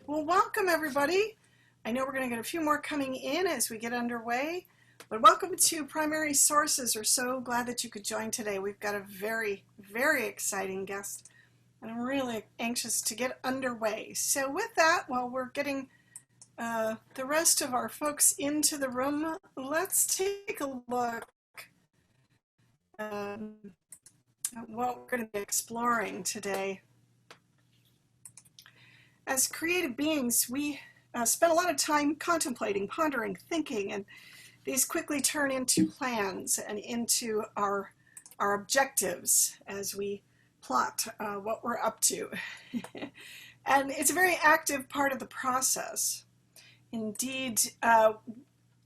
Well, welcome everybody. I know we're going to get a few more coming in as we get underway, but welcome to Primary Sources. We're so glad that you could join today. We've got a very, very exciting guest, and I'm really anxious to get underway. So with that, while we're getting the rest of our folks into the room, let's take a look at what we're going to be exploring today. As creative beings, we spend a lot of time contemplating, pondering, thinking, and these quickly turn into plans and into our objectives as we plot what we're up to. And it's a very active part of the process. Indeed,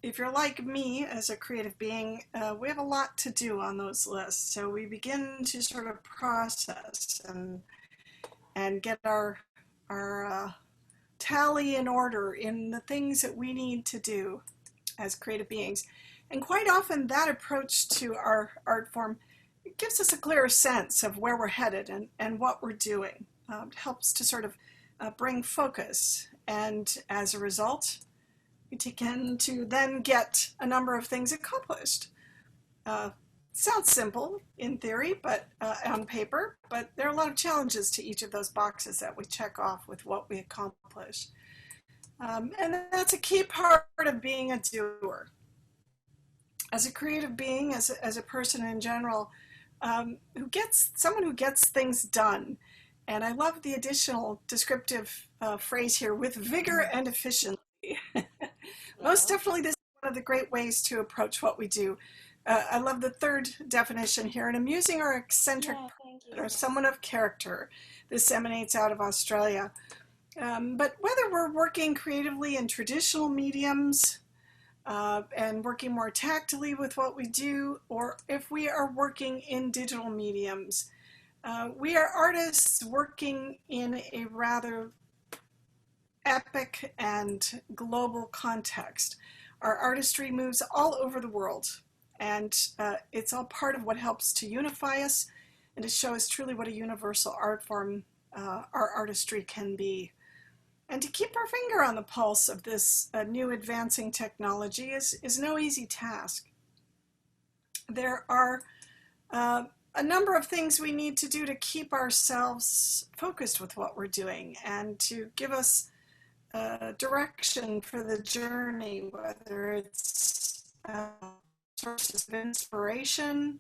if you're like me as a creative being, we have a lot to do on those lists. So we begin to sort of process and get our tally in order in the things that we need to do as creative beings. And quite often that approach to our art form gives us a clearer sense of where we're headed and what we're doing. It helps to sort of bring focus, and as a result we tend to then get a number of things accomplished. Sounds simple in theory, but on paper, but there are a lot of challenges to each of those boxes that we check off with what we accomplish. And that's a key part of being a doer. As a creative being, as a person in general, someone who gets things done. And I love the additional descriptive phrase here, with vigor and efficiency. Most definitely this is one of the great ways to approach what we do. I love the third definition here, an amusing or eccentric person, or someone of character. This emanates out of Australia. But whether we're working creatively in traditional mediums and working more tactily with what we do, or if we are working in digital mediums, we are artists working in a rather epic and global context. Our artistry moves all over the world. And it's all part of what helps to unify us and to show us truly what a universal art form our artistry can be. And to keep our finger on the pulse of this new advancing technology is no easy task. There are a number of things we need to do to keep ourselves focused with what we're doing and to give us direction for the journey, whether it's sources of inspiration,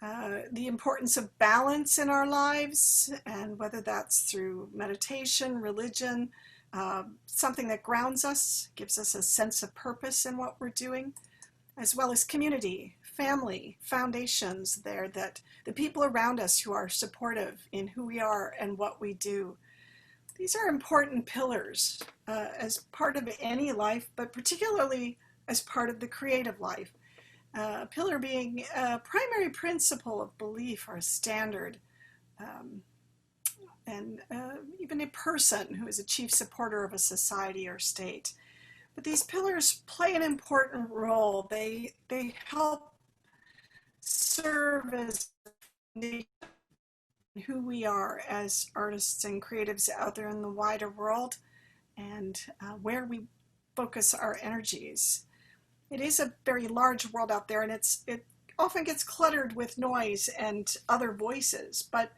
the importance of balance in our lives, and whether that's through meditation, religion, something that grounds us, gives us a sense of purpose in what we're doing, as well as community, family, foundations there, that the people around us who are supportive in who we are and what we do. These are important pillars as part of any life, but particularly as part of the creative life. A pillar being a primary principle of belief or a standard, and even a person who is a chief supporter of a society or state. But these pillars play an important role. They help serve as who we are as artists and creatives out there in the wider world, and where we focus our energies. It is a very large world out there, and it often gets cluttered with noise and other voices. But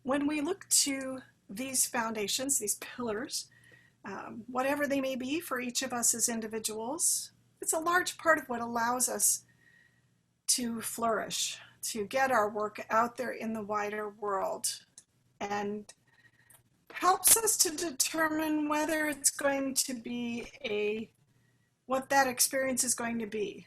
when we look to these foundations, these pillars, whatever they may be for each of us as individuals, it's a large part of what allows us to flourish, to get our work out there in the wider world, and helps us to determine whether it's going to be what that experience is going to be.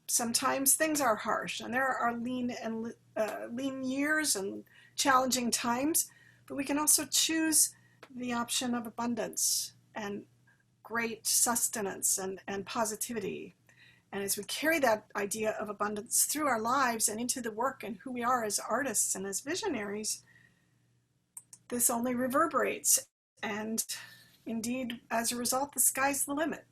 Sometimes things are harsh, and there are lean years and challenging times, but we can also choose the option of abundance and great sustenance and positivity. And as we carry that idea of abundance through our lives and into the work and who we are as artists and as visionaries, this only reverberates. And indeed, as a result, the sky's the limit.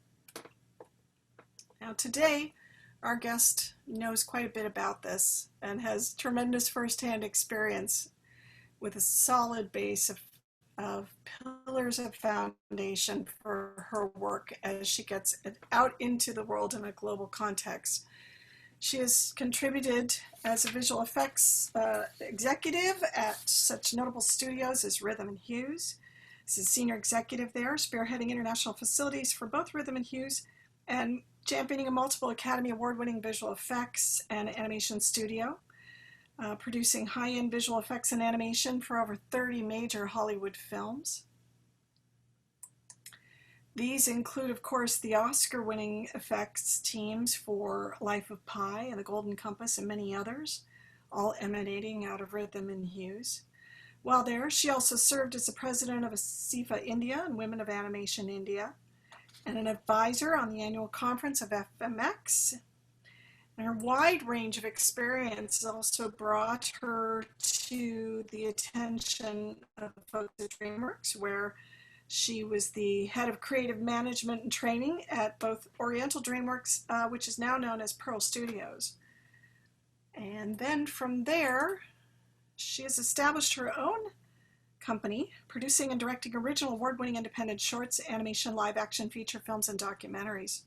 Now today, our guest knows quite a bit about this and has tremendous firsthand experience with a solid base of of pillars of foundation for her work as she gets it out into the world in a global context. She has contributed as a visual effects executive at such notable studios as Rhythm and Hues. She's a senior executive there, spearheading international facilities for both Rhythm and Hues and championing a multiple Academy Award-winning visual effects and animation studio, producing high-end visual effects and animation for over 30 major Hollywood films. These include, of course, the Oscar-winning effects teams for Life of Pi and The Golden Compass and many others, all emanating out of Rhythm and Hues. While there, she also served as the president of ASIFA India and Women of Animation India, and an advisor on the annual conference of FMX. And her wide range of experience also brought her to the attention of the folks at DreamWorks, where she was the head of creative management and training at both Oriental DreamWorks, which is now known as Pearl Studios. And then from there, she has established her own company, producing and directing original award-winning independent shorts, animation, live-action feature films, and documentaries.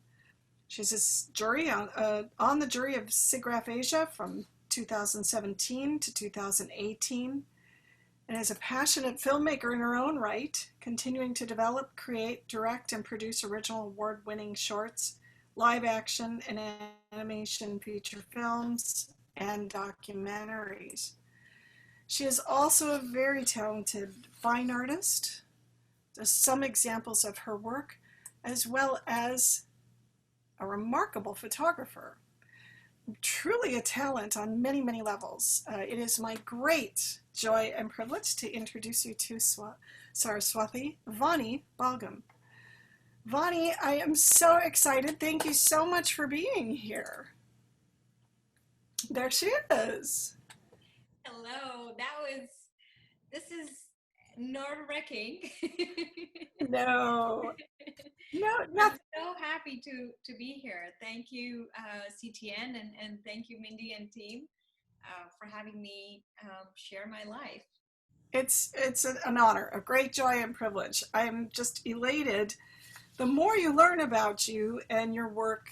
She's a jury on the jury of SIGGRAPH Asia from 2017 to 2018, and is a passionate filmmaker in her own right, continuing to develop, create, direct, and produce original award-winning shorts, live-action, and animation feature films, and documentaries. She is also a very talented fine artist. There's some examples of her work, as well as a remarkable photographer. Truly a talent on many, many levels. It is my great joy and privilege to introduce you to Saraswathi Vani Balgam. Vani, I am so excited. Thank you so much for being here. There she is. Hello, this is nerve-wracking. No, I'm nothing. so happy to be here. Thank you, CTN, and thank you, Mindy and team, for having me share my life. It's an honor, a great joy and privilege. I'm just elated. The more you learn about you and your work,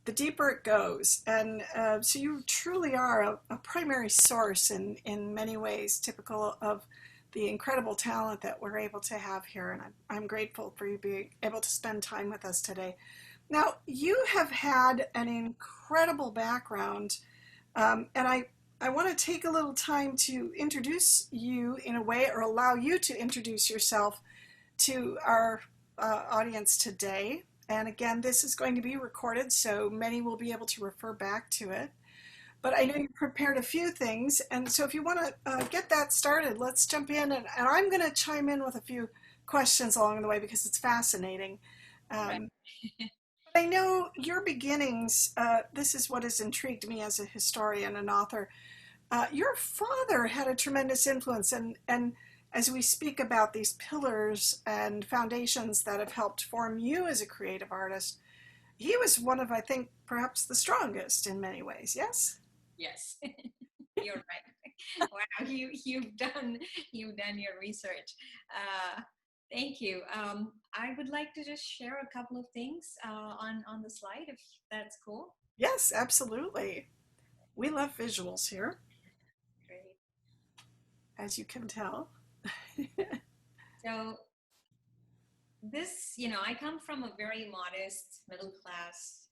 the deeper it goes. And so you truly are a primary source in many ways, typical of the incredible talent that we're able to have here. And I'm grateful for you being able to spend time with us today. Now, you have had an incredible background, and I want to take a little time to introduce you in a way, or allow you to introduce yourself to our audience today. And again, this is going to be recorded, so many will be able to refer back to it. But I know you prepared a few things, and so if you want to get that started, let's jump in. And I'm going to chime in with a few questions along the way because it's fascinating. Right. But I know your beginnings, this is what has intrigued me as a historian and author. Your father had a tremendous influence, and as we speak about these pillars and foundations that have helped form you as a creative artist, he was one of, I think, perhaps the strongest in many ways, yes? Yes, you're right. Wow, you've done your research. Thank you. I would like to just share a couple of things on the slide, if that's cool. Yes, absolutely. We love visuals here, Great. as you can tell. So I come from a very modest middle class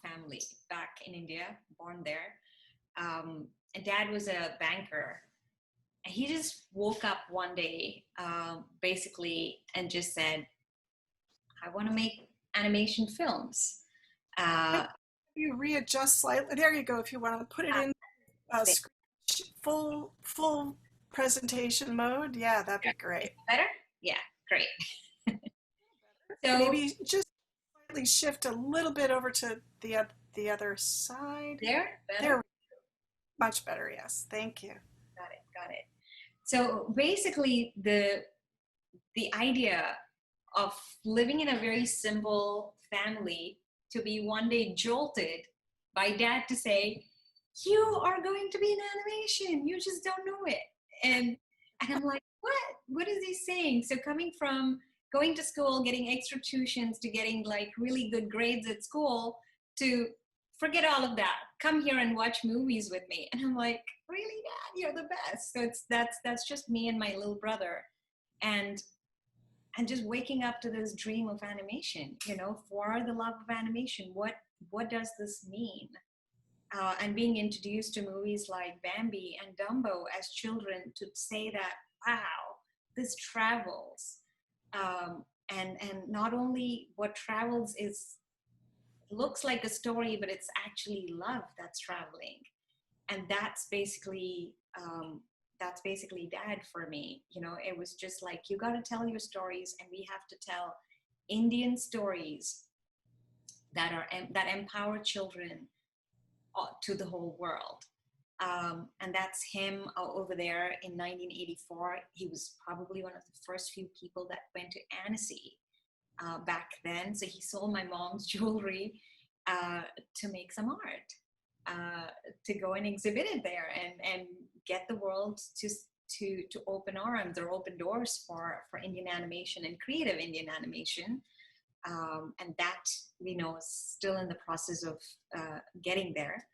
family back in India, born there. And Dad was a banker. And he just woke up one day, basically, and just said, I want to make animation films. You readjust slightly. There you go. If you want to put it in full presentation mode, yeah, that'd be great. Better? Yeah, great. So maybe just slightly shift a little bit over to the other side. There? Better? There. Much better, yes. Thank you. Got it. So basically, the idea of living in a very simple family to be one day jolted by Dad to say, you are going to be in animation, you just don't know it. And I'm like, what? what is he saying? So coming from going to school, getting extra tuitions, to getting like really good grades at school, to forget all of that, come here and watch movies with me. And I'm like, really, Dad, you're the best. So that's just me and my little brother. And just waking up to this dream of animation, for the love of animation. What does this mean? And being introduced to movies like Bambi and Dumbo as children, to say that, wow, this travels. And not only what travels looks like a story, but it's actually love that's traveling. And that's basically Dad for me. It was just like, you got to tell your stories, and we have to tell Indian stories that empower children to the whole world. And that's him over there in 1984. He was probably one of the first few people that went to ANNECY back then. So he sold my mom's jewelry to make some art, to go and exhibit it there, and get the world to open arms or open doors for Indian animation and creative Indian animation. And that, is still in the process of getting there.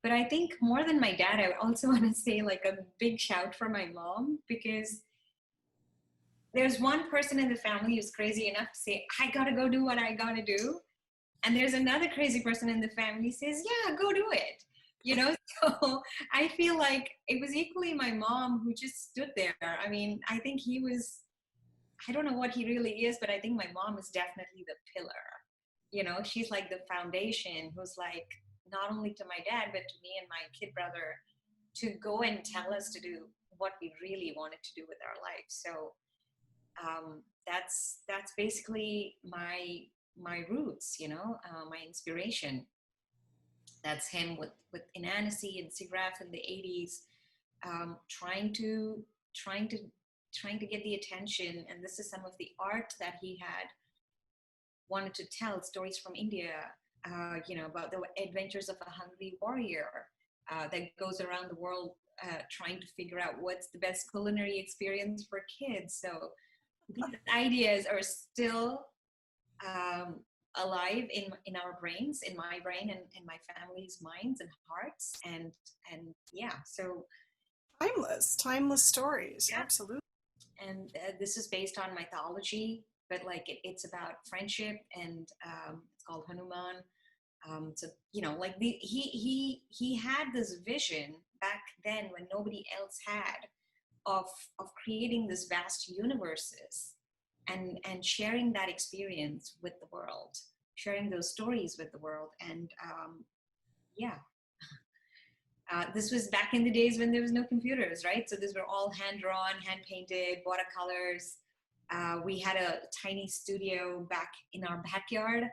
But I think more than my dad, I also want to say like a big shout for my mom, because there's one person in the family who's crazy enough to say, I gotta go do what I gotta do. And there's another crazy person in the family who says, yeah, go do it. So I feel like it was equally my mom who just stood there. I mean, I think I don't know what he really is, but I think my mom is definitely the pillar. She's like the foundation, who's like, not only to my dad, but to me and my kid brother, to go and tell us to do what we really wanted to do with our life. So that's basically my roots, my inspiration. That's him with in ANNECY and SIGGRAPH in the 80s, trying to get the attention. And this is some of the art that he had wanted to tell, stories from India, about the adventures of a hungry warrior that goes around the world trying to figure out what's the best culinary experience for kids. So these ideas are still alive in our brains, in my brain, and in my family's minds and hearts. And yeah, so timeless stories. yeah. Absolutely. And this is based on mythology, but like it's about friendship, and it's called Hanuman. So like he had this vision back then when nobody else had, of creating this vast universes, and sharing that experience with the world, sharing those stories with the world. And yeah. This was back in the days when there was no computers, right? So these were all hand-drawn, hand-painted, watercolors. We had a tiny studio back in our backyard,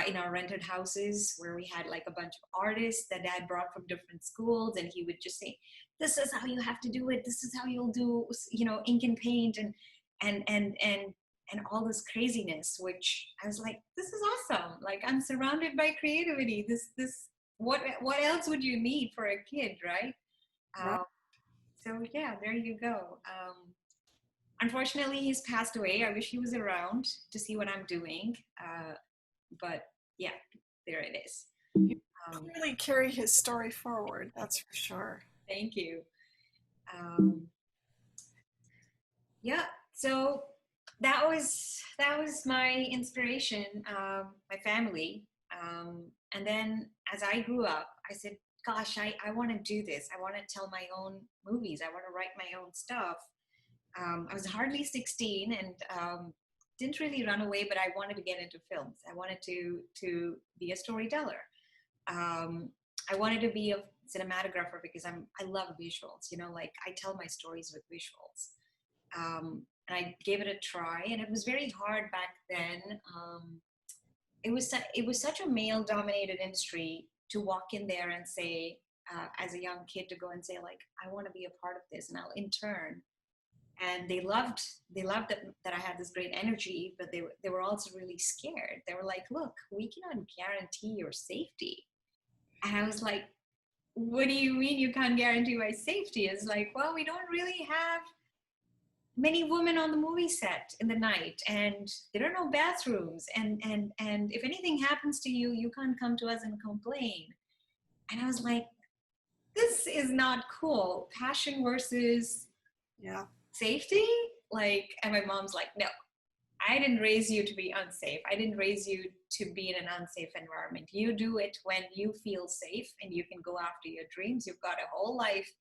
in our rented houses, where we had like a bunch of artists that Dad brought from different schools, and he would just say, this is how you have to do it. This is how you'll do, ink and paint, and all this craziness, which I was like, this is awesome. Like, I'm surrounded by creativity. What else would you need for a kid, right? Right. So yeah, there you go. Unfortunately, he's passed away. I wish he was around to see what I'm doing. But yeah, there it is. Clearly carry his story forward, that's for sure. Thank you. Yeah, so that was my inspiration, my family. And then as I grew up, I said, gosh, I want to do this. I want to tell my own movies. I want to write my own stuff. I was hardly 16 and didn't really run away, but I wanted to get into films. I wanted to be a storyteller. I wanted to be a cinematographer because I love visuals. Like I tell my stories with visuals. And I gave it a try, and it was very hard back then. It was such a male-dominated industry to walk in there and say, as a young kid, to go and say like, I want to be a part of this, and I'll intern. And they loved that I had this great energy, but they were also really scared. They were like, look, we cannot guarantee your safety. And I was like, what do you mean you can't guarantee my safety? It's like, well, we don't really have many women on the movie set in the night, and there are no bathrooms, and if anything happens to you, you can't come to us and complain. And I was like, this is not cool. Passion versus Yeah. safety. Like, and my mom's like, no, I didn't raise you to be unsafe. I didn't raise you to be in an unsafe environment. You do it when you feel safe and you can go after your dreams. You've got a whole life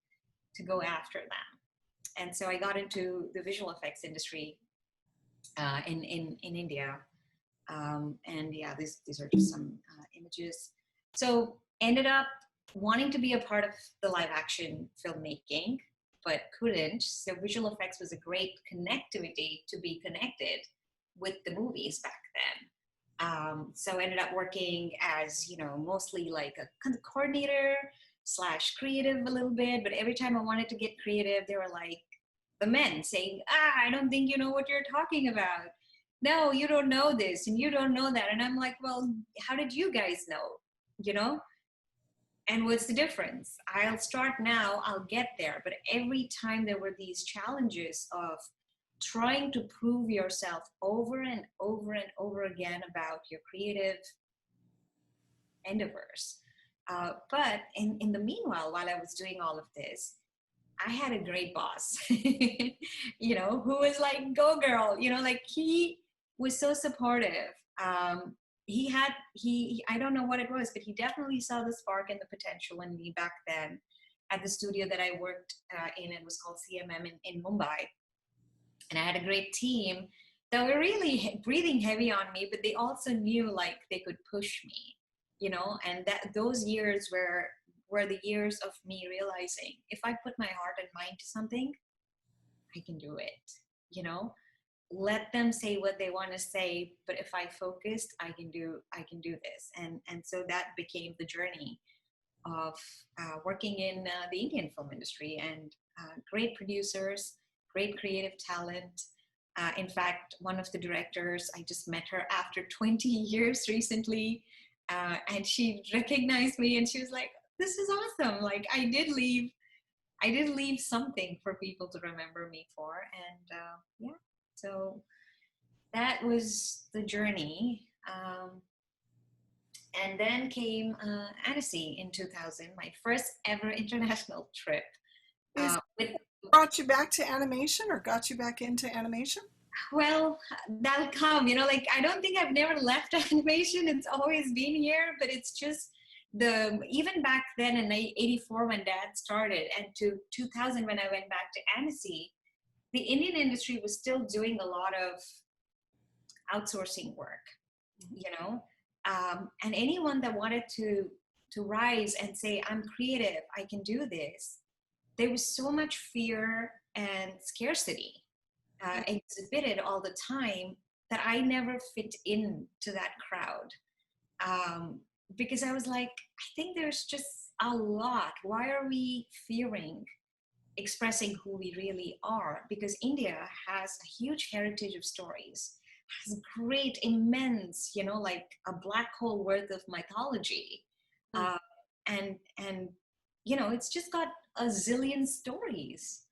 to go after them. And so I got into the visual effects industry in India. And yeah, these are just some images. So ended up wanting to be a part of the live action filmmaking, but couldn't. So visual effects was a great connectivity to be connected with the movies back then. So I ended up working as, mostly like a coordinator / creative a little bit, but every time I wanted to get creative, they were like, the men saying, I don't think you know what you're talking about. No, you don't know this and you don't know that. And I'm like, well, how did you guys know? And what's the difference? I'll start now, I'll get there. But every time there were these challenges of trying to prove yourself over and over and over again about your creative endeavors. But in the meanwhile, while I was doing all of this, I had a great boss, who was like, go girl, like he was so supportive. I don't know what it was, but he definitely saw the spark and the potential in me back then at the studio that I worked in. It was called CMM in Mumbai. And I had a great team that were really breathing heavy on me, but they also knew like they could push me, and that those years were the years of me realizing if I put my heart and mind to something, I can do it, let them say what they want to say, but if I focused, I can do this. And so that became the journey of working in the Indian film industry, and great producers, great creative talent. In fact, one of the directors, I just met her after 20 years recently, and she recognized me and she was like, this is awesome. Like I did leave something for people to remember me for. And yeah, so that was the journey. And then came ANNECY in 2000, my first ever international trip. With Brought you back to animation or got you back into animation? Well, that'll come, like I don't think I've never left animation. It's always been here, but it's just even back then in 84 when Dad started, and to 2000 when I went back to ANNECY, the Indian industry was still doing a lot of outsourcing work, and anyone that wanted to rise and say, I'm creative, I can do this, there was so much fear and scarcity exhibited all the time that I never fit into that crowd. Because I was like, I think there's just a lot. Why are we fearing expressing who we really are? Because India has a huge heritage of stories, has great, immense, like a black hole worth of mythology. And it's just got a zillion stories.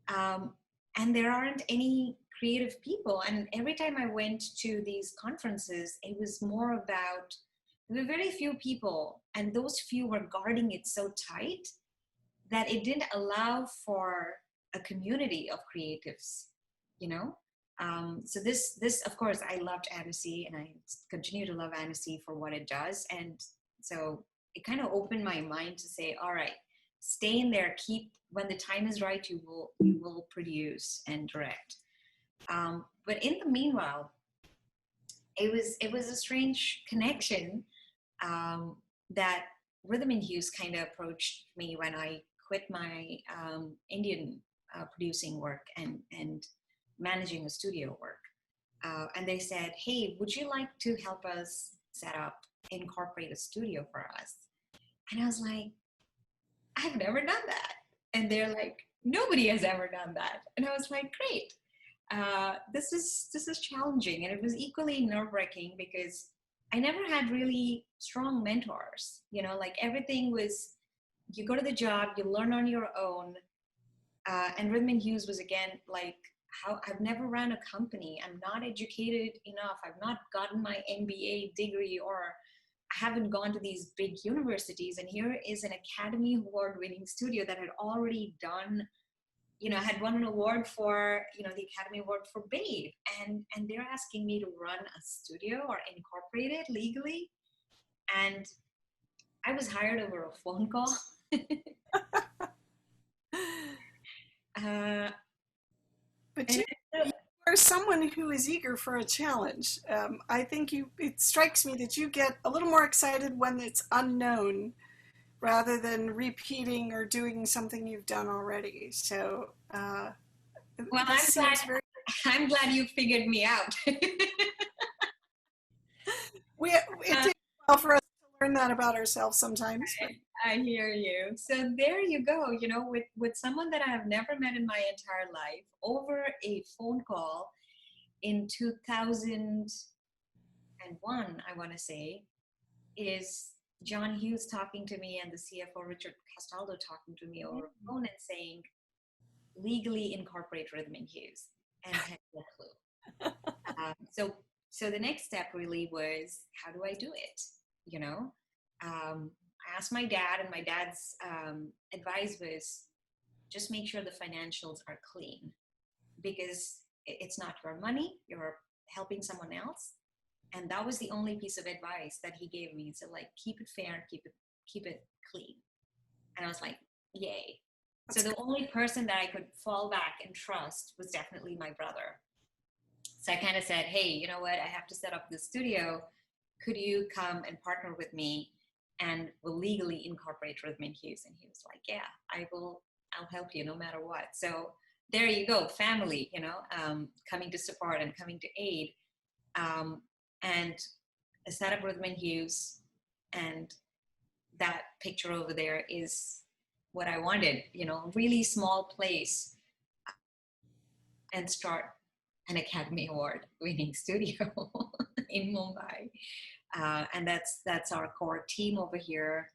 And there aren't any creative people. And every time I went to these conferences, it was more about, there were very few people, and those few were guarding it so tight that it didn't allow for a community of creatives, So this, of course, I loved ANNECY, and I continue to love ANNECY for what it does. And so it kind of opened my mind to say, all right, stay in there, when the time is right, you will produce and direct. But in the meanwhile, it was a strange connection that Rhythm and Hues kind of approached me when I quit my Indian producing work and managing a studio work. And they said, hey, would you like to help us incorporate a studio for us? And I was like, I've never done that. And they're like, nobody has ever done that. And I was like, great. This is challenging. And it was equally nerve-wracking because I never had really strong mentors. Like everything was, you go to the job, you learn on your own. And Rhythm and Hues was, again, like how I've never run a company. I'm not educated enough. I've not gotten my MBA degree, or I haven't gone to these big universities. And here is an Academy Award winning studio that had already done, had won an award for, the Academy Award for Babe. And they're asking me to run a studio or incorporate it legally. And I was hired over a phone call. uh, But and you are someone who is eager for a challenge. I think it strikes me that you get a little more excited when it's unknown rather than repeating or doing something you've done already. So well, this seems very. I'm glad you figured me out. It takes a while for us to learn that about ourselves sometimes. But. I hear you. So there you go, with someone that I have never met in my entire life, over a phone call in 2001, I want to say, is John Hughes talking to me and the CFO Richard Castaldo talking to me over the phone and saying, legally incorporate Rhythm and Hughes. And I had no clue. So the next step really was, how do I do it? I asked my dad, and my dad's advice was, just make sure the financials are clean, because it's not your money, you're helping someone else. And that was the only piece of advice that he gave me. So like, keep it fair, keep it clean. And I was like, yay. So the only person that I could fall back and trust was definitely my brother. So I kind of said, hey, you know what? I have to set up this studio. Could you come and partner with me, and we'll legally incorporate Rhythm and Hughes? And he was like, yeah, I'll help you no matter what. So there you go, family, coming to support and coming to aid. And I set up Rhythm and Hughes, and that picture over there is what I wanted, really small place, and start an Academy Award winning studio in Mumbai. And that's our core team over here.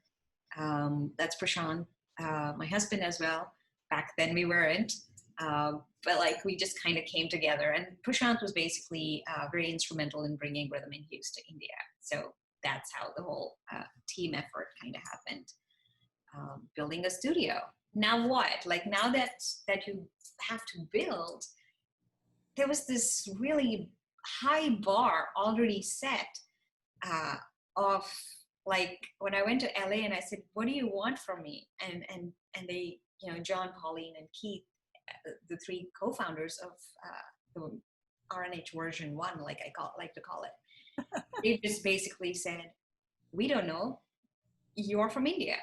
That's Prashant, my husband as well. Back then we weren't, but like we just kind of came together. And Prashant was basically very instrumental in bringing Rhythm and Hughes to India. So that's how the whole team effort kind of happened. Building a studio. Now what? Like now that you have to build, there was this really high bar already set of like, when I went to LA and I said, what do you want from me? And they, John, Pauline, and Keith, the three co-founders of the RNH version 1, like like to call it, they just basically said, we don't know, you're from India.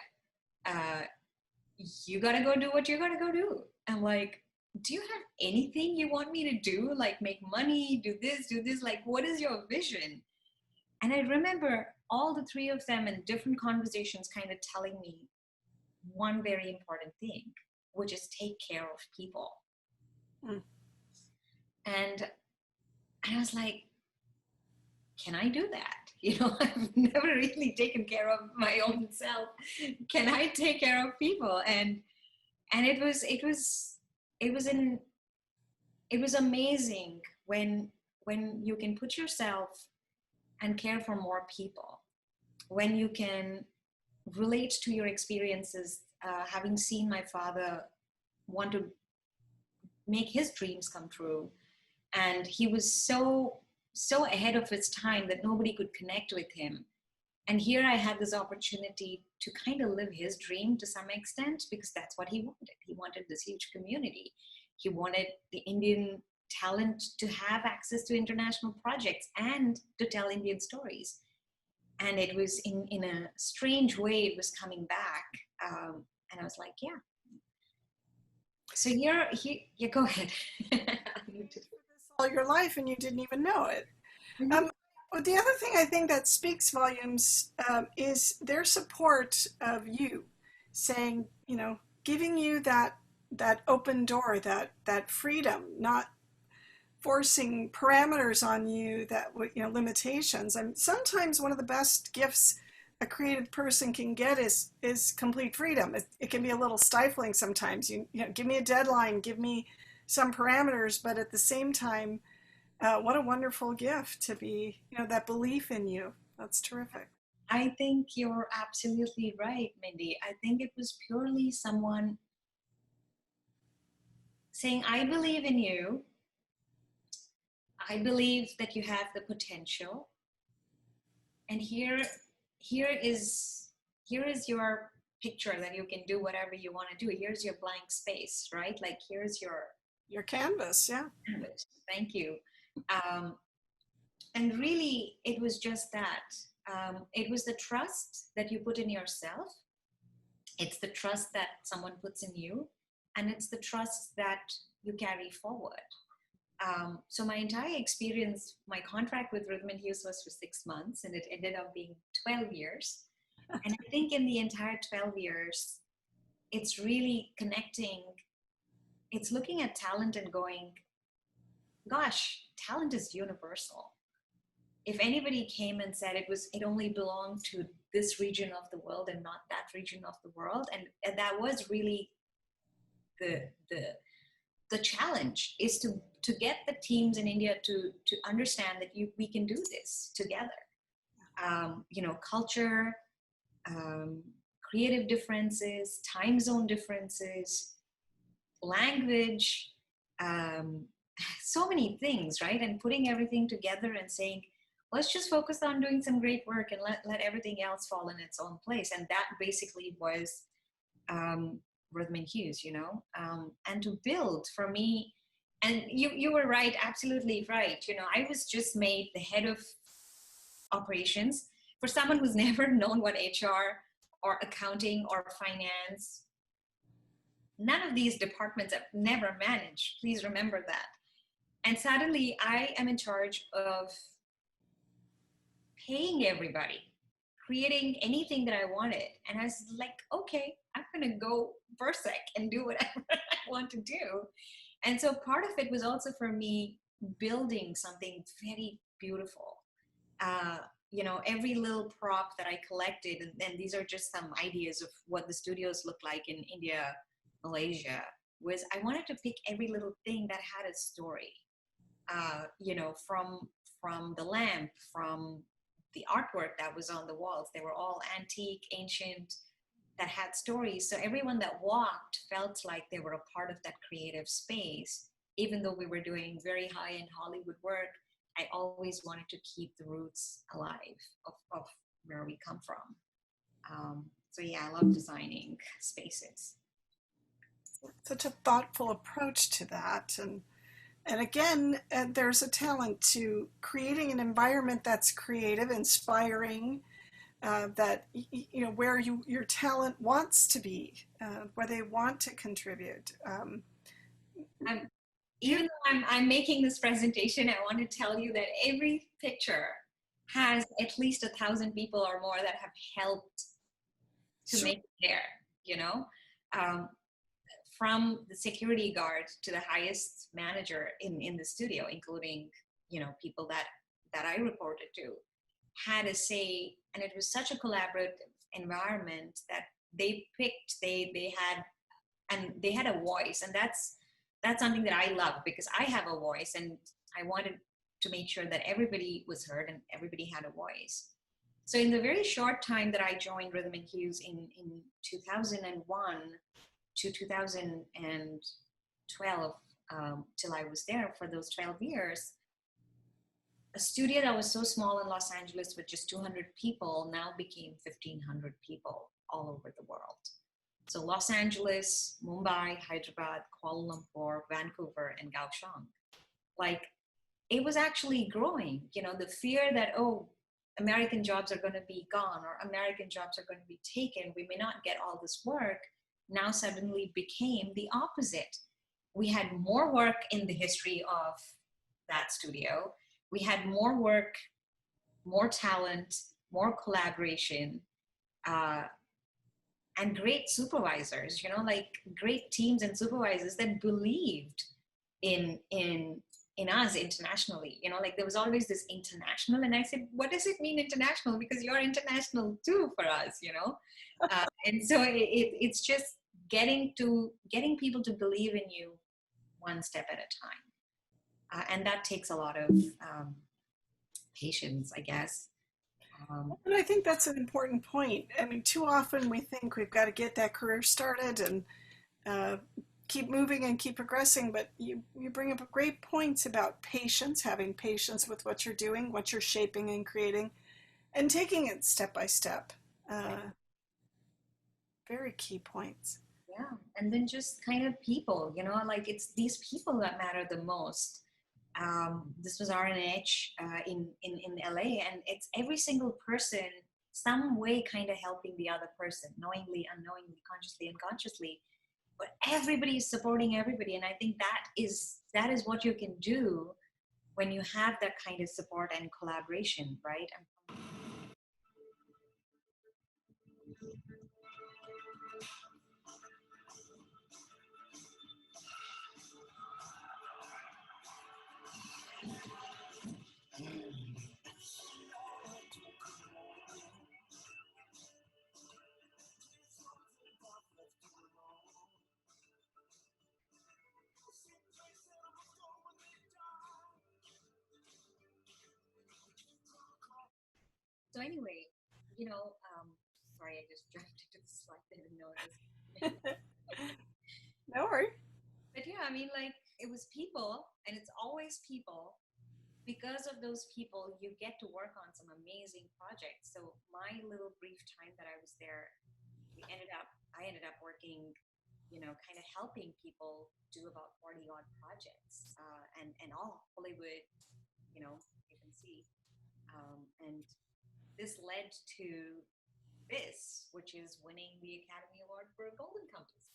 You gotta go do what you gotta go do. I'm like, do you have anything you want me to do? Like make money, do this, like what is your vision? And I remember all the three of them in different conversations kind of telling me one very important thing, which is take care of people. And I was like, can I do that? I've never really taken care of my own self. Can I take care of people? And it was amazing when you can put yourself and care for more people, when you can relate to your experiences, having seen my father want to make his dreams come true. And he was so ahead of his time that nobody could connect with him. And here I had this opportunity to kind of live his dream to some extent, because that's what he wanted. He wanted this huge community. He wanted the Indian talent to have access to international projects and to tell Indian stories. And it was in a strange way, it was coming back. And I was like, yeah. So here, go ahead. All your life and you didn't even know it. Well, the other thing I think that speaks volumes is their support of you, saying, giving you that open door, that freedom, not forcing parameters on you, that limitations. And sometimes one of the best gifts a creative person can get is complete freedom. It can be a little stifling sometimes. Give me a deadline, give me some parameters, but at the same time, what a wonderful gift to be, that belief in you. That's terrific. I think you're absolutely right, Mindy. I think it was purely someone saying, I believe in you. I believe that you have the potential. And here is your picture that you can do whatever you want to do. Here's your blank space, right? Like here's your canvas. Yeah. canvas. Thank you. And really, it was just that. It was the trust that you put in yourself. It's the trust that someone puts in you, and it's the trust that you carry forward. So my entire experience, my contract with Rhythm and Hues was for 6 months, and it ended up being 12 years. And I think in the entire 12 years, it's really connecting. It's looking at talent and going, gosh, talent is universal. If anybody came and said it only belonged to this region of the world and not that region of the world, and that was really the challenge, is to get the teams in India to understand that we can do this together. Culture, creative differences, time zone differences, language, so many things, right? And putting everything together and saying, let's just focus on doing some great work and let everything else fall in its own place. And that basically was Rhythm and Hues, and to build for me. And you were right, absolutely right. I was just made the head of operations for someone who's never known what HR or accounting or finance. None of these departments I've never managed. Please remember that. And suddenly I am in charge of paying everybody, creating anything that I wanted. And I was like, okay, I'm going to go berserk and do whatever I want to do. And so part of it was also for me building something very beautiful. Every little prop that I collected, and these are just some ideas of what the studios look like in India, Malaysia, was I wanted to pick every little thing that had a story. From the lamp, from the artwork that was on the walls. They were all antique, ancient, that had stories. So everyone that walked felt like they were a part of that creative space. Even though we were doing very high-end Hollywood work, I always wanted to keep the roots alive of where we come from. So yeah, I love designing spaces. Such a thoughtful approach to that. And again, there's a talent to creating an environment that's creative, inspiring, that where your talent wants to be, where they want to contribute. Even though I'm making this presentation, I want to tell you that every picture has at least 1,000 people or more that have helped to make it there. From the security guard to the highest manager in the studio, including, people that I reported to, had a say. And it was such a collaborative environment that they picked, they had a voice. And that's something that I love, because I have a voice, and I wanted to make sure that everybody was heard and everybody had a voice. So in the very short time that I joined Rhythm and Hues in 2001 to 2012, till I was there for those 12 years, a studio that was so small in Los Angeles with just 200 people now became 1,500 people all over the world. So Los Angeles, Mumbai, Hyderabad, Kuala Lumpur, Vancouver, and Kaohsiung. Like, it was actually growing. The fear that, American jobs are going to be gone, or American jobs are going to be taken, we may not get all this work, now suddenly became the opposite. We had more work in the history of that studio. We had more work, more talent, more collaboration, and great supervisors, great teams and supervisors that believed in us internationally. There was always this international, and I said, what does it mean international? Because you're international too for us, and so it's just getting people to believe in you one step at a time. And that takes a lot of patience, I guess. And I think that's an important point. I mean, too often we think we've got to get that career started and uh, keep moving and keep progressing, but you bring up great points about patience, having patience with what you're doing, what you're shaping and creating, and taking it step by step. Very key points. Yeah. And then just kind of people, you know, like it's these people that matter the most. This was RNH in LA, and it's every single person some way kind of helping the other person, knowingly, unknowingly, consciously, unconsciously. But everybody is supporting everybody, and I think that is what you can do when you have that kind of support and collaboration, right? So anyway, you know, sorry, I just jumped into the slide. I didn't notice. No worry. But yeah, I mean, like it was people, and it's always people. Because of those people, you get to work on some amazing projects. So my little brief time that I was there, I ended up working, you know, kind of helping people do about 40 odd projects, and all Hollywood, you know, you can see. And this led to this, which is winning the Academy Award for a Golden Compass.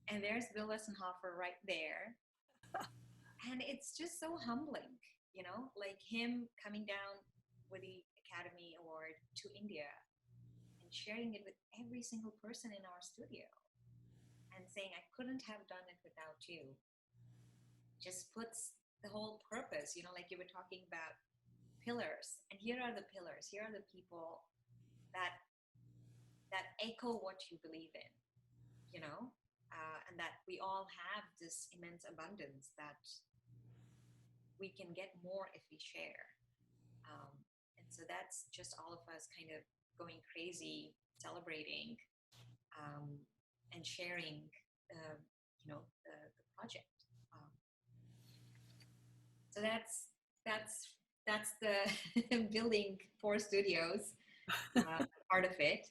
And there's Bill Wessenhofer right there. And it's just so humbling, you know, like him coming down with the Academy Award to India and sharing it with every single person in our studio and saying, I couldn't have done it without you. Just puts the whole purpose, you know, like you were talking about pillars. And here are the pillars. Here are the people that echo what you believe in, you know, and that we all have this immense abundance that we can get more if we share. And so that's just all of us kind of going crazy, celebrating, and sharing, you know, the project. So that's the building 4 studios part of it.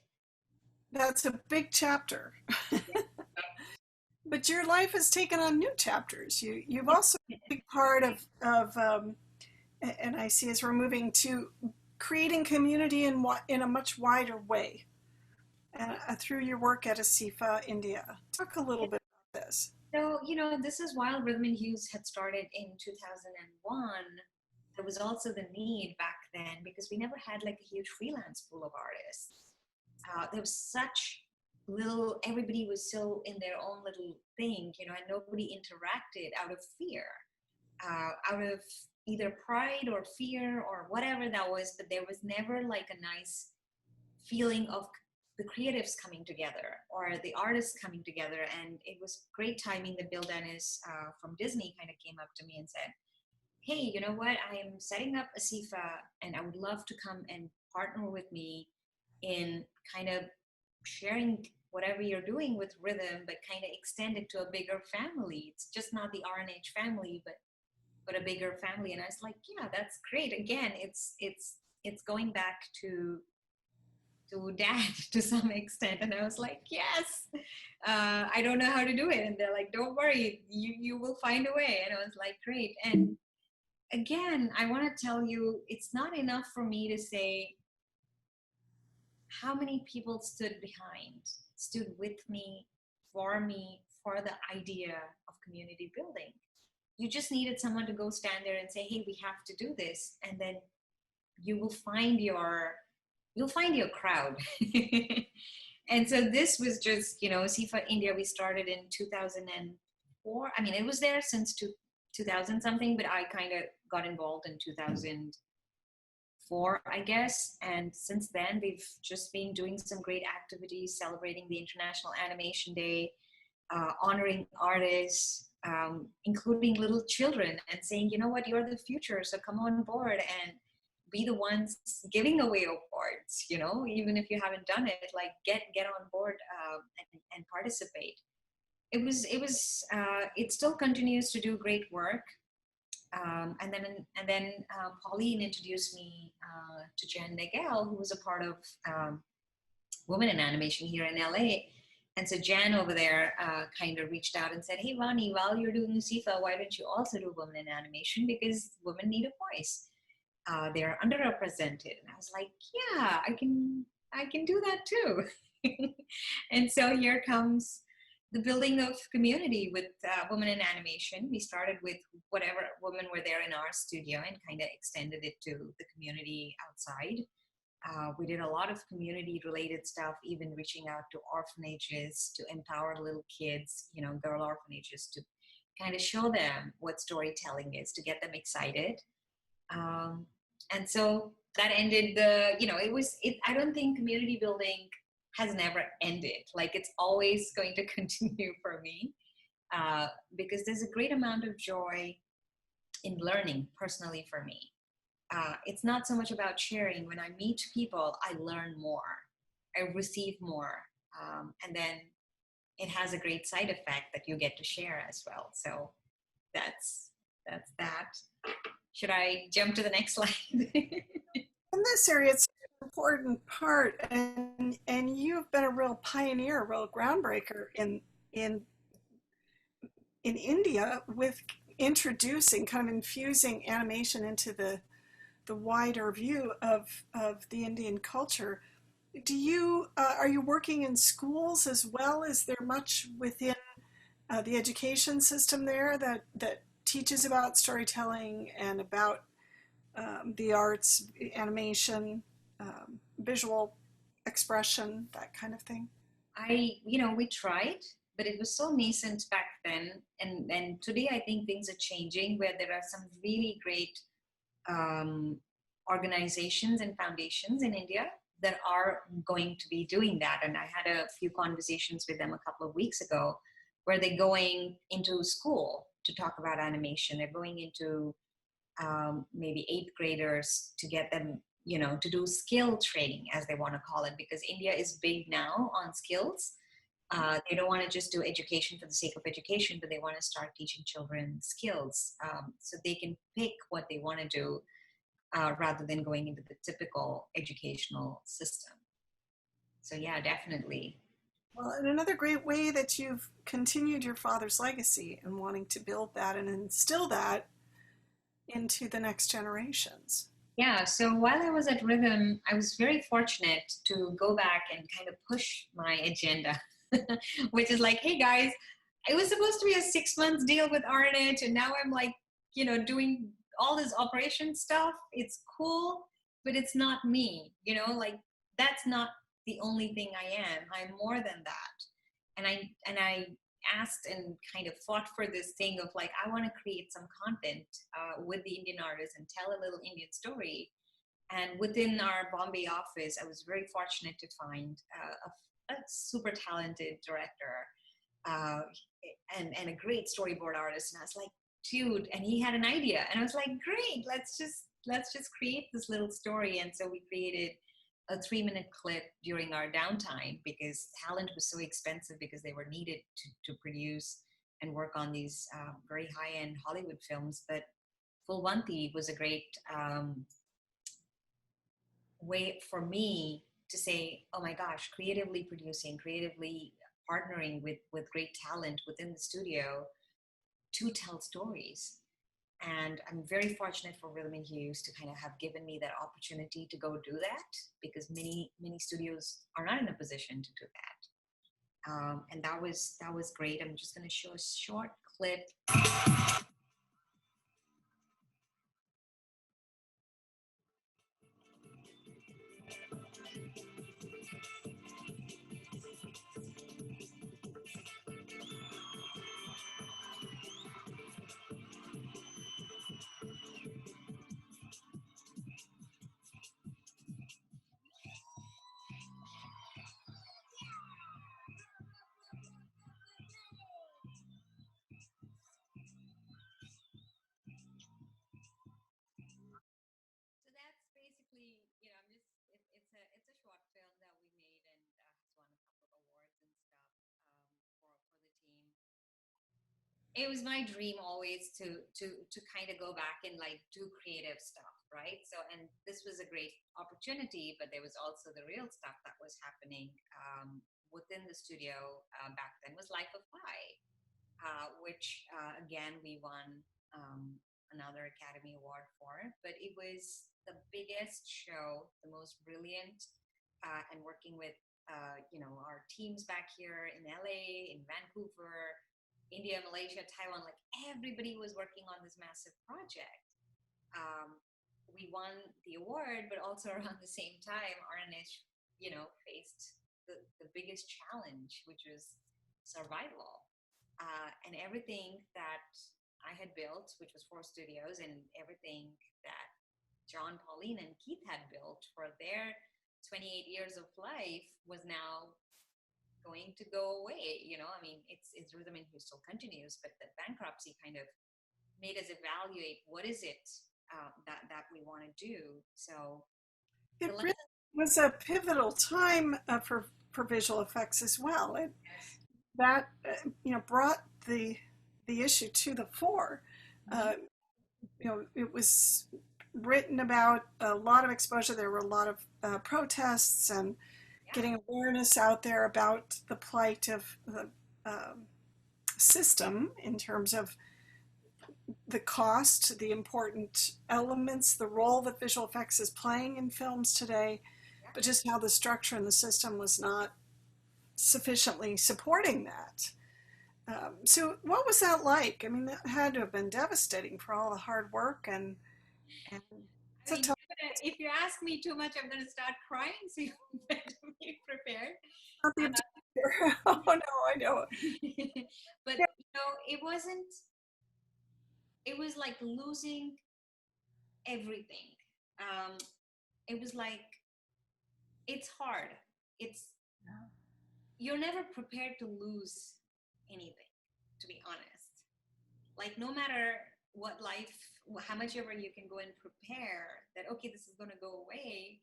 That's a big chapter. Yeah. But your life has taken on new chapters. You've also been a big part of and I see as we're moving to creating community in a much wider way through your work at ASIFA India. Talk a little bit about this. So, you know, this is while Rhythm and Hues had started in 2001. There was also the need back then because we never had like a huge freelance pool of artists. There was such little, everybody was so in their own little thing, you know, and nobody interacted out of fear, out of either pride or fear or whatever that was, but there was never like a nice feeling of the creatives coming together or the artists coming together. And it was great timing that Bill Dennis from Disney kind of came up to me and said, hey, you know what, I am setting up ASIFA and I would love to come and partner with me in kind of sharing whatever you're doing with rhythm, but kind of extend it to a bigger family. It's just not the RNH family, but a bigger family. And I was like, yeah, that's great. Again, it's going back to dad to some extent. And I was like, yes, I don't know how to do it. And they're like, don't worry, you will find a way. And I was like, great. And again, I want to tell you, it's not enough for me to say how many people stood with me, for the idea of community building. You just needed someone to go stand there and say, hey, we have to do this. And then you'll find your crowd. And so this was just, you know, ASIFA India, we started in 2004. I mean, it was there since 2000 something, but I kind of got involved in 2004, I guess. And since then, we've just been doing some great activities, celebrating the International Animation Day, honoring artists, including little children, and saying, you know what, you're the future, so come on board and be the ones giving away awards, you know, even if you haven't done it, like get on board and participate. It still continues to do great work. And then Pauline introduced me to Jen Nagel, who was a part of Women in Animation here in LA. And so Jan over there kind of reached out and said, hey, Vani, while you're doing USIFA, why don't you also do Women in Animation? Because women need a voice. They're underrepresented. And I was like, yeah, I can do that too. And so here comes the building of community with Women in Animation. We started with whatever women were there in our studio and kind of extended it to the community outside. We did a lot of community related stuff, even reaching out to orphanages to empower little kids, you know, girl orphanages, to kind of show them what storytelling is, to get them excited. And so that ended I don't think community building has never ended. Like, it's always going to continue for me because there's a great amount of joy in learning personally for me. It's not so much about sharing. When I meet people, I learn more, I receive more, and then it has a great side effect that you get to share as well. So that's that. Should I jump to the next slide? In this area, it's an important part, and you've been a real pioneer, a real groundbreaker in India with introducing, kind of infusing animation into the wider view of the Indian culture. Do you are you working in schools as well? Is there much within the education system there that teaches about storytelling and about the arts, animation, visual expression, that kind of thing? We tried, but it was so nascent back then. And today I think things are changing, where there are some really great organizations and foundations in India that are going to be doing that. And I had a few conversations with them a couple of weeks ago, where they're going into school to talk about animation. They're going into maybe 8th graders to get them, to do skill training, as they want to call it, because India is big now on skills. They don't want to just do education for the sake of education, but they want to start teaching children skills so they can pick what they want to do rather than going into the typical educational system. So yeah, definitely. Well, and another great way that you've continued your father's legacy and wanting to build that and instill that into the next generations. Yeah, so while I was at Rhythm, I was very fortunate to go back and kind of push my agenda, which is like, hey guys, it was supposed to be a 6 months deal with RH, and now I'm like, doing all this operation stuff. It's cool, but it's not me, like that's not the only thing I am. I'm more than that. And I asked and kind of fought for this thing of like, I want to create some content with the Indian artists and tell a little Indian story. And within our Bombay office, I was very fortunate to find a super talented director and a great storyboard artist. And I was like, dude, and he had an idea. And I was like, great, let's just create this little story. And so we created a 3-minute clip during our downtime, because talent was so expensive, because they were needed to produce and work on these very high-end Hollywood films. But Fulvanti was a great way for me to say, oh my gosh, creatively producing, creatively partnering with great talent within the studio to tell stories. And I'm very fortunate for Rhythm and Hues to kind of have given me that opportunity to go do that, because many studios are not in a position to do that. And that was great. I'm just going to show a short clip. it was my dream always to kind of go back and like do creative stuff, right? So, and this was a great opportunity, but there was also the real stuff that was happening within the studio back then was Life of Pi, which again we won another Academy Award for. But it was the biggest show, the most brilliant, and working with our teams back here in LA, in Vancouver, India, Malaysia, Taiwan, like everybody was working on this massive project. We won the award, but also around the same time, RNH, faced the biggest challenge, which was survival. And everything that I had built, which was 4 studios, and everything that John, Pauline, and Keith had built for their 28 years of life was now going to go away. I mean, it's Rhythm and Hue still continues, but the bankruptcy kind of made us evaluate what is it that we want to do. So it really was a pivotal time for visual effects as well. That brought the issue to the fore. It was written about, a lot of exposure. There were a lot of protests and getting awareness out there about the plight of the system in terms of the cost, the important elements, the role that visual effects is playing in films today, but just how the structure and the system was not sufficiently supporting that. So what was that like? I mean, that had to have been devastating for all the hard work and I mean, if you ask me too much, I'm going to start crying, so you better be prepared. Oh no, I know. But it was like losing everything. It was like, it's hard. You're never prepared to lose anything, to be honest. Like, no matter what life, how much ever you can go and prepare that, okay, this is going to go away,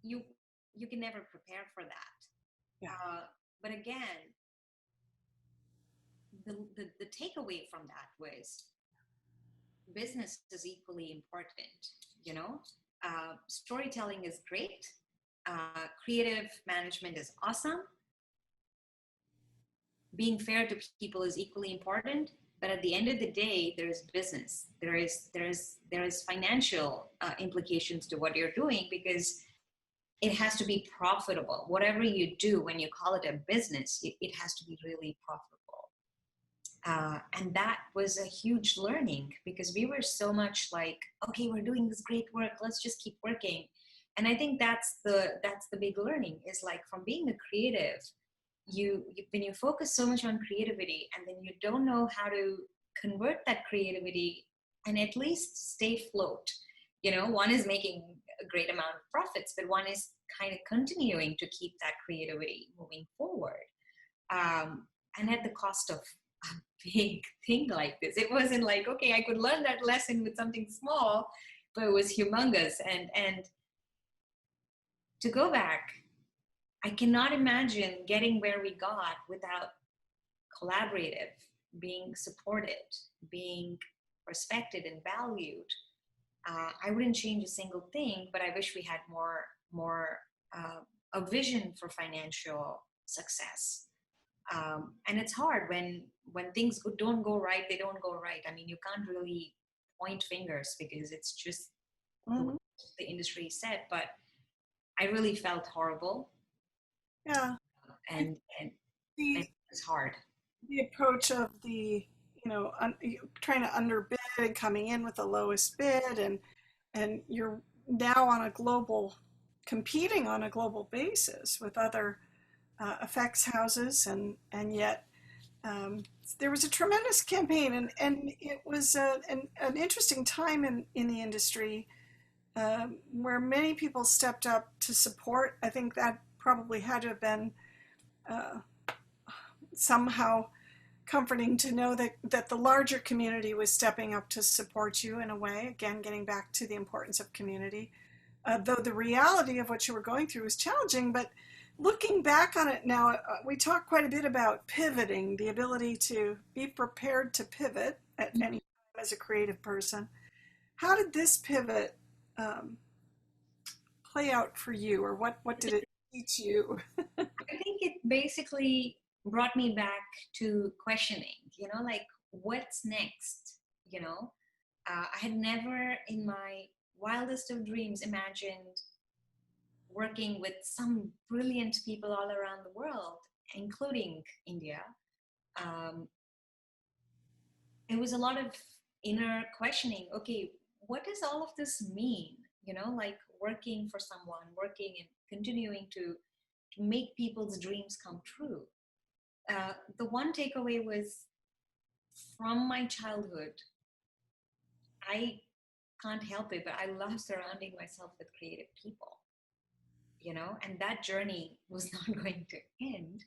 you can never prepare for that. But again, the takeaway from that was business is equally important. Storytelling is great, creative management is awesome, being fair to people is equally important, but at the end of the day, there is business. There is financial implications to what you're doing, because it has to be profitable. Whatever you do, when you call it a business, it has to be really profitable. And that was a huge learning, because we were so much like, okay, we're doing this great work, let's just keep working. And I think that's the big learning, is like, from being a creative, when you focus so much on creativity and then you don't know how to convert that creativity and at least stay afloat. One is making a great amount of profits, but one is kind of continuing to keep that creativity moving forward. And at the cost of a big thing like this. It wasn't like, okay, I could learn that lesson with something small, but it was humongous. And to go back, I cannot imagine getting where we got without collaborative, being supported, being respected and valued. I wouldn't change a single thing, but I wish we had more a vision for financial success. And it's hard when things don't go right, they don't go right. I mean, you can't really point fingers, because it's just what the industry said, but I really felt horrible. Yeah. And it's hard. The approach of the, trying to underbid and coming in with the lowest bid, and you're now competing on a global basis with other effects houses, and yet there was a tremendous campaign, and it was an interesting time in the industry, where many people stepped up to support. I think that probably had to have been somehow comforting to know that the larger community was stepping up to support you in a way, again, getting back to the importance of community. Though the reality of what you were going through was challenging, but Looking back on it now, we talk quite a bit about pivoting, the ability to be prepared to pivot at any time as a creative person. How did this pivot um, play out for you, or what did it teach you? I think it basically brought me back to questioning, like what's next? I had never in my wildest of dreams imagined working with some brilliant people all around the world, including India. Um, it was a lot of inner questioning. Okay, what does all of this mean? Like working for someone, working and continuing to make people's dreams come true. The one takeaway was from my childhood, I can't help it, but I love surrounding myself with creative people, and that journey was not going to end.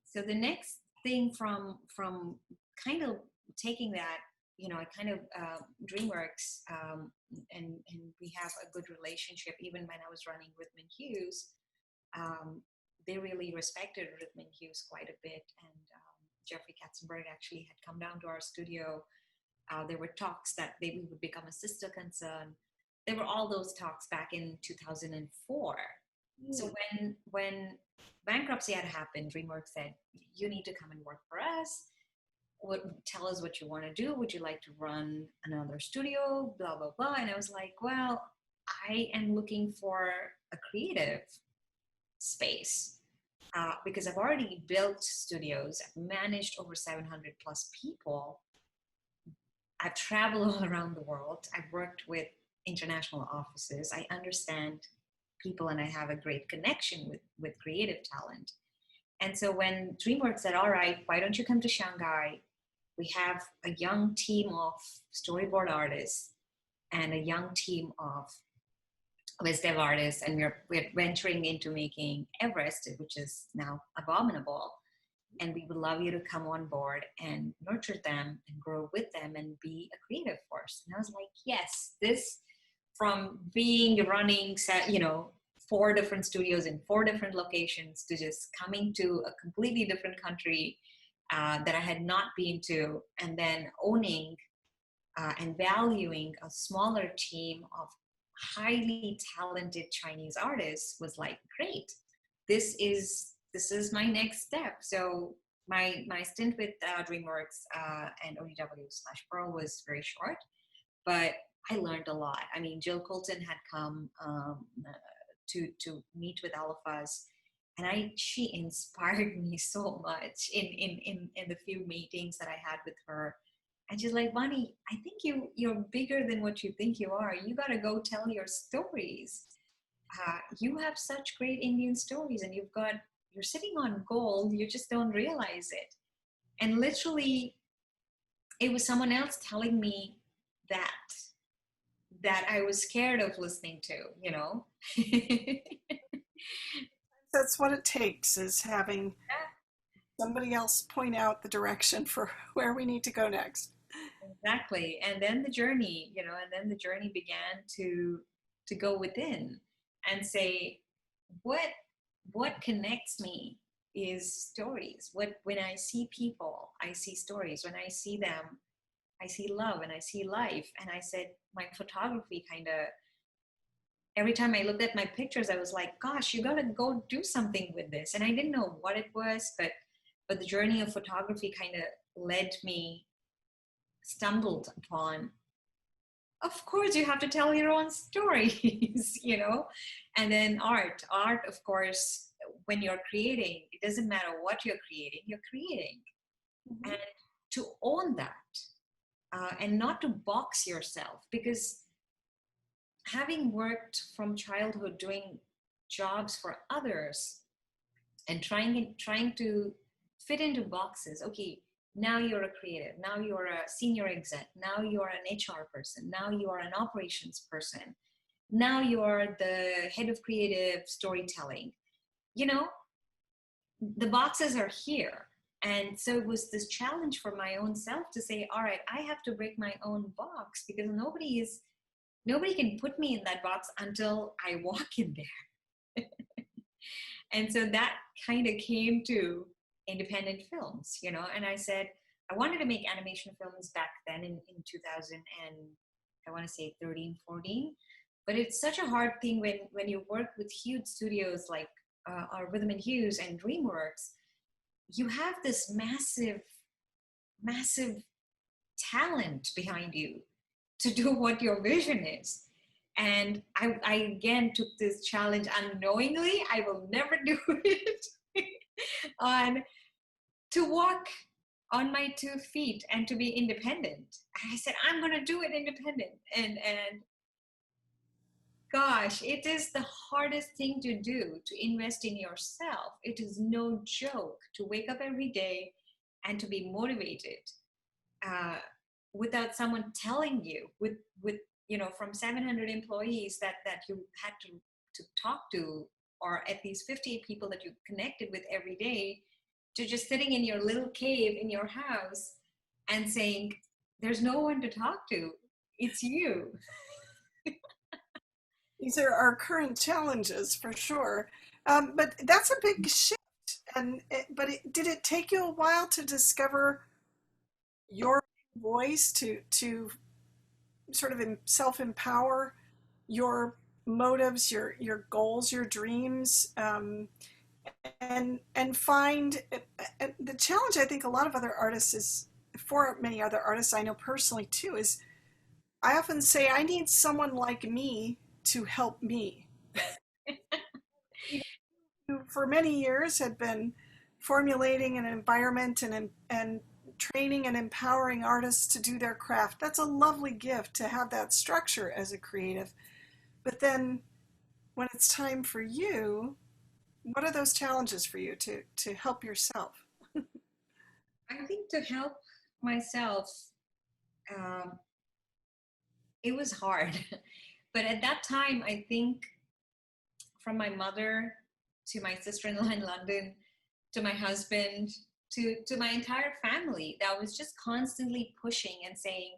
So the next thing from kind of taking that, I kind of DreamWorks, and we have a good relationship. Even when I was running Rhythm and Hughes, um, they really respected Rhythm and Hughes quite a bit, and Jeffrey Katzenberg actually had come down to our studio. There were talks that we would become a sister concern. There were all those talks back in 2004. So when bankruptcy had happened, DreamWorks said, "You need to come and work for us. Tell us what you want to do. Would you like to run another studio? Blah blah blah." And I was like, "Well, I am looking for a creative space." Because I've already built studios, I've managed over 700 plus people. I've traveled all around the world. I've worked with international offices. I understand people and I have a great connection with creative talent. And so when DreamWorks said, "All right, why don't you come to Shanghai? We have a young team of storyboard artists and a young team of Viz dev artists, and we're venturing into making Everest, which is now abominable. And we would love you to come on board and nurture them and grow with them and be a creative force." And I was like, yes, this, from running, 4 different studios in 4 different locations, to just coming to a completely different country that I had not been to, and then owning and valuing a smaller team of highly talented Chinese artists was like, great. This is my next step. So my stint with DreamWorks and ODW/Pearl was very short, but I learned a lot. I mean, Jill Colton had come to meet with all of us, and she inspired me so much in the few meetings that I had with her. And she's like, "Vani, I think you're bigger than what you think you are. You got to go tell your stories. You have such great Indian stories, and you're sitting on gold. You just don't realize it." And literally, it was someone else telling me that I was scared of listening to. That's what it takes, is having somebody else point out the direction for where we need to go next. Exactly. And then the journey, began to go within and say, what connects me is stories. When I see people, I see stories. When I see them, I see love and I see life. And I said, my photography kind of, every time I looked at my pictures, I was like, gosh, you got to go do something with this. And I didn't know what it was, but the journey of photography kind of stumbled upon, of course you have to tell your own stories. And then art, of course, when you're creating, it doesn't matter what you're creating. Mm-hmm. And to own that, and not to box yourself, because having worked from childhood doing jobs for others and trying to fit into boxes. Okay, now you're a creative, now you're a senior exec, now you're an HR person, now you are an operations person, now you're the head of creative storytelling. The boxes are here. And so it was this challenge for my own self to say, all right, I have to break my own box, because nobody can put me in that box until I walk in there. And so that kind of came to independent films, you know, and I said, I wanted to make animation films back then in 2000 and I want to say 13, 14. But it's such a hard thing when you work with huge studios like Rhythm and Hues and DreamWorks. You have this massive, massive talent behind you to do what your vision is. And I again took this challenge unknowingly. I will never do it. On to walk on my 2 feet and to be independent. I said, I'm gonna do it independent. And gosh, it is the hardest thing to do, to invest in yourself. It is no joke to wake up every day and to be motivated uh, without someone telling you, with you know, from 700 employees that you had to talk to, or at least 50 people that you connected with every day, to just sitting in your little cave in your house and saying, there's no one to talk to, it's you. These are our current challenges for sure. But that's a big shift. Did it take you a while to discover your voice, to sort of self empower your motives, your goals, your dreams, and find the challenge? I think a lot of other artists is, for many other artists I know personally too, is I often say I need someone like me to help me. Who for many years had been formulating an environment and training and empowering artists to do their craft. That's a lovely gift to have that structure as a creative. But then when it's time for you, what are those challenges for you to help yourself? I think to help myself, um, it was hard. But at that time, I think from my mother to my sister-in-law in London to my husband to my entire family, that was just constantly pushing and saying,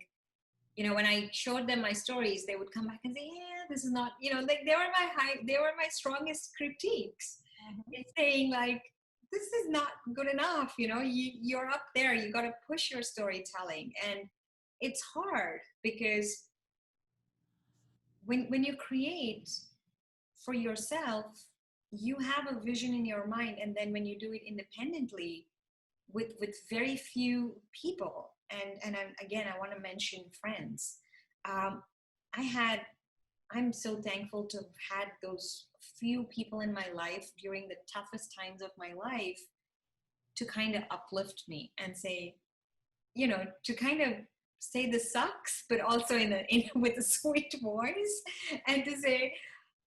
you know, when I showed them my stories, they would come back and say, yeah, this is not, you know, like they were my strongest critiques. Mm-hmm. Saying like, this is not good enough, you know, you're up there, you got to push your storytelling. And it's hard because when you create for yourself, you have a vision in your mind, and then when you do it independently with very few people, and again, I want to mention friends. um, I'm so thankful to have had those few people in my life during the toughest times of my life to kind of uplift me and say, you know, to kind of say this sucks, but also with a sweet voice, and to say,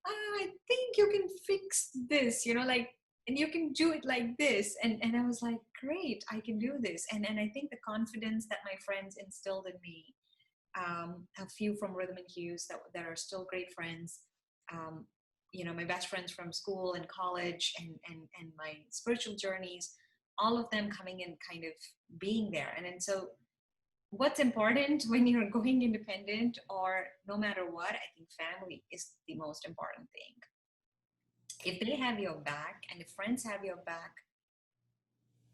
oh, I think you can fix this, you know, like, and you can do it like this. And I was like, great, I can do this. And I think the confidence that my friends instilled in me, a few from Rhythm and Hues that are still great friends, um, you know, my best friends from school and college and my spiritual journeys, all of them coming in, kind of being there. And so what's important when you're going independent, or no matter what, I think family is the most important thing. If they have your back and if friends have your back,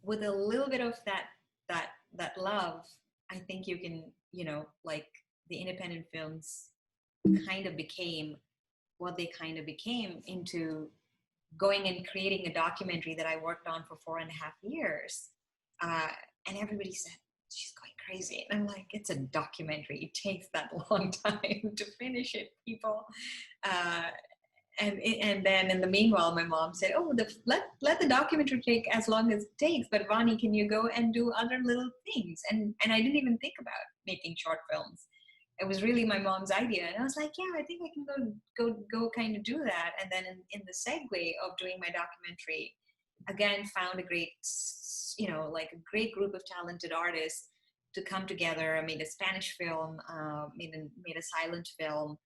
with a little bit of that love, I think you can, you know, like the independent films kind of became what they kind of became, into going and creating a documentary that I worked on for 4.5 years. Uh, and everybody said, she's going crazy. And I'm like, it's a documentary. It takes that long time to finish it, people. And then in the meanwhile, my mom said, oh, let the documentary take as long as it takes. But Vani, can you go and do other little things? And I didn't even think about making short films. It was really my mom's idea. And I was like, yeah, I think I can go kind of do that. And then in the segue of doing my documentary, again, found a great, you know, like a great group of talented artists to come together. I made a Spanish film, made a silent film,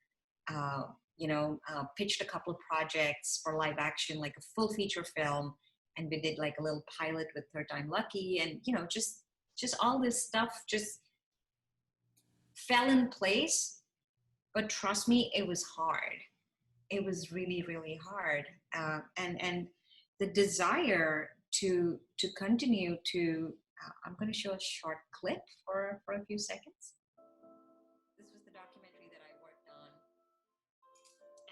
pitched a couple of projects for live action, like a full feature film. And we did like a little pilot with Third Time Lucky. And, you know, just all this stuff just fell in place. But trust me, it was hard. It was really, really hard. And the desire to continue to. I'm going to show a short clip for a few seconds. This was the documentary that I worked on.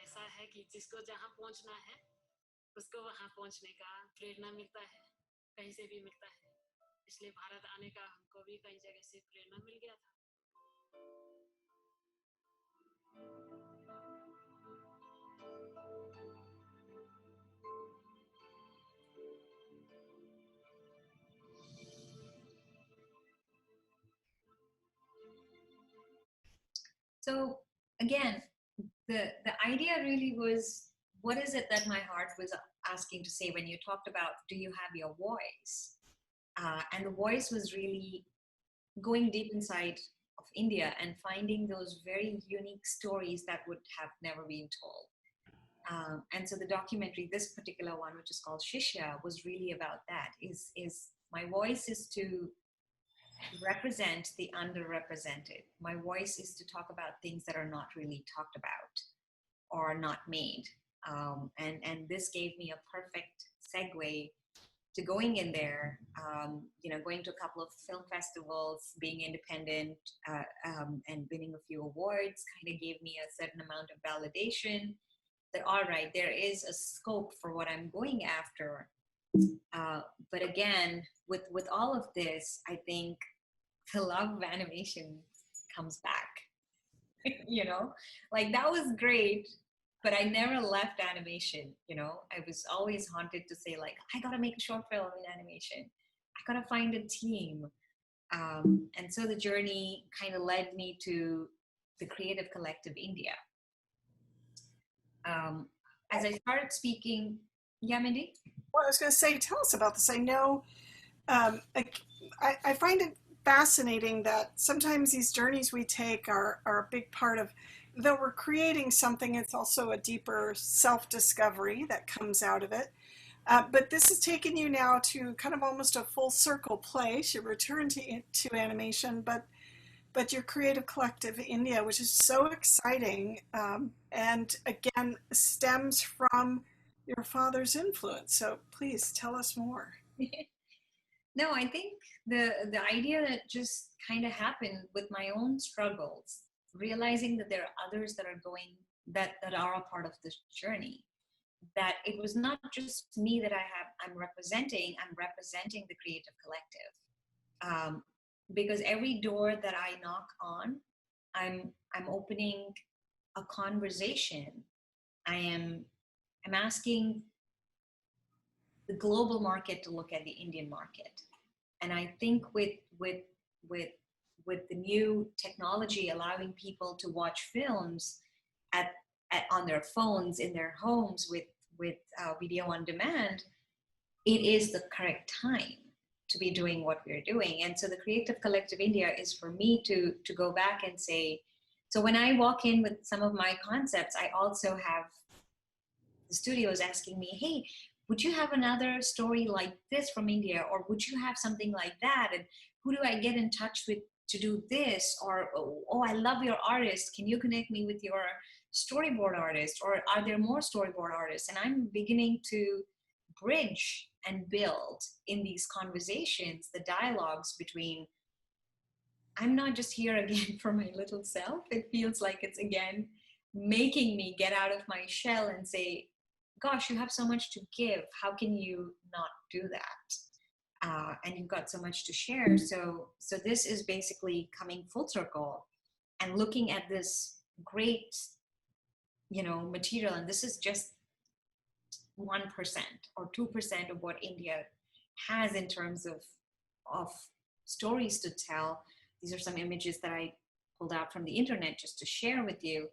ऐसा है कि जिसको जहाँ पहुँचना है उसको वहाँ पहुँचने का प्रेरणा मिलता है, कहीं से भी मिलता है। इसलिए भारत आने का हमको भी कई जगह से प्रेरणा मिल गया था। So again, the idea really was, what is it that my heart was asking to say when you talked about, do you have your voice? And the voice was really going deep inside of India and finding those very unique stories that would have never been told. And so the documentary, this particular one, which is called Shishya, was really about that. Is my voice is to represent the underrepresented. My voice is to talk about things that are not really talked about or not made. And this gave me a perfect segue to going in there, going to a couple of film festivals, being independent, and winning a few awards kind of gave me a certain amount of validation that, all right, there is a scope for what I'm going after. But again, with all of this, I think the love of animation comes back. Like that was great, but I never left animation. I was always haunted to say, like, I gotta make a short film in animation. I gotta find a team. And so the journey kind of led me to the Creative Collective India. As I started speaking, yeah, Mindy? Well, I was going to say, tell us about this. I know, I find it fascinating that sometimes these journeys we take are a big part of, though we're creating something, it's also a deeper self-discovery that comes out of it. But this has taken you now to kind of almost a full circle place. You return to animation, but your Creative Collective India, which is so exciting, and again stems from your father's influence. So please tell us more. No, I think the idea that just kind of happened with my own struggles, realizing that there are others that are that are a part of this journey, that it was not just me that I'm representing the Creative Collective. Because every door that I knock on, I'm opening a conversation. I'm asking the global market to look at the Indian market. And I think with the new technology allowing people to watch films on their phones in their homes with video on demand, it is the correct time to be doing what we're doing. And so the Creative Collective India is for me to go back and say, so when I walk in with some of my concepts, I also have the studios asking me, hey, would you have another story like this from India? Or would you have something like that? And who do I get in touch with to do this? Or, oh, I love your artist. Can you connect me with your storyboard artist? Or are there more storyboard artists? And I'm beginning to bridge and build in these conversations, the dialogues between, I'm not just here again for my little self. It feels like it's again making me get out of my shell and say, gosh, you have so much to give. How can you not do that? And you've got so much to share. So this is basically coming full circle and looking at this great, material. And this is just 1% or 2% of what India has in terms of stories to tell. These are some images that I pulled out from the internet just to share with you,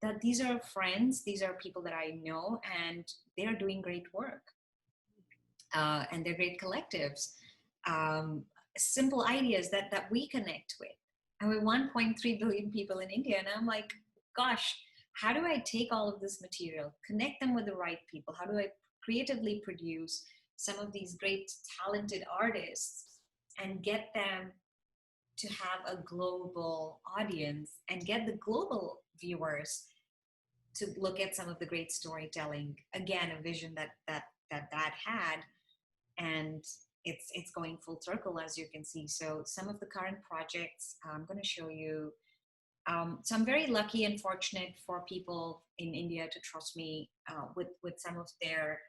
that these are friends, these are people that I know, and they are doing great work. And they're great collectives. Simple ideas that we connect with. And we're 1.3 billion people in India, and I'm like, gosh, how do I take all of this material, connect them with the right people? How do I creatively produce some of these great talented artists and get them to have a global audience and get the global viewers to look at some of the great storytelling? Again, a vision that that Dad had, and it's going full circle, as you can see. So some of the current projects I'm going to show you. So I'm very lucky and fortunate for people in India to trust me with some of their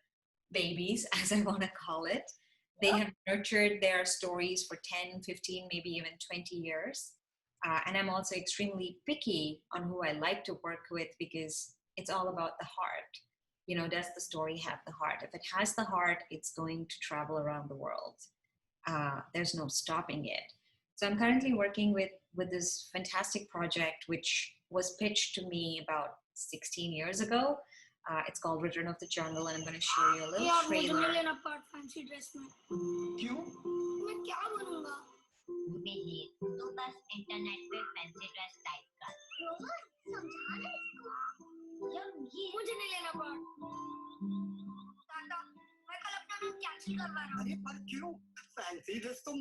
babies, as I want to call it. They have nurtured their stories for 10, 15, maybe even 20 years. And I'm also extremely picky on who I like to work with, because it's all about the heart. You know, does the story have the heart? If it has the heart, it's going to travel around the world. There's no stopping it. So I'm currently working with this fantastic project, which was pitched to me about 16 years ago. It's called Return of the Jungle, and I'm going to show you a little trailer. fancy dress में क्यों मैं क्या बनूंगा नहीं तो बस internet पे fancy dress type कर रोहन समझा ना इसको यार ये मुझे नहीं लेना पार्ट टाटा मैं कल अपना नाम कैंसिल करवा रहा हूं अरे पर क्यों फैंसी ड्रेस तो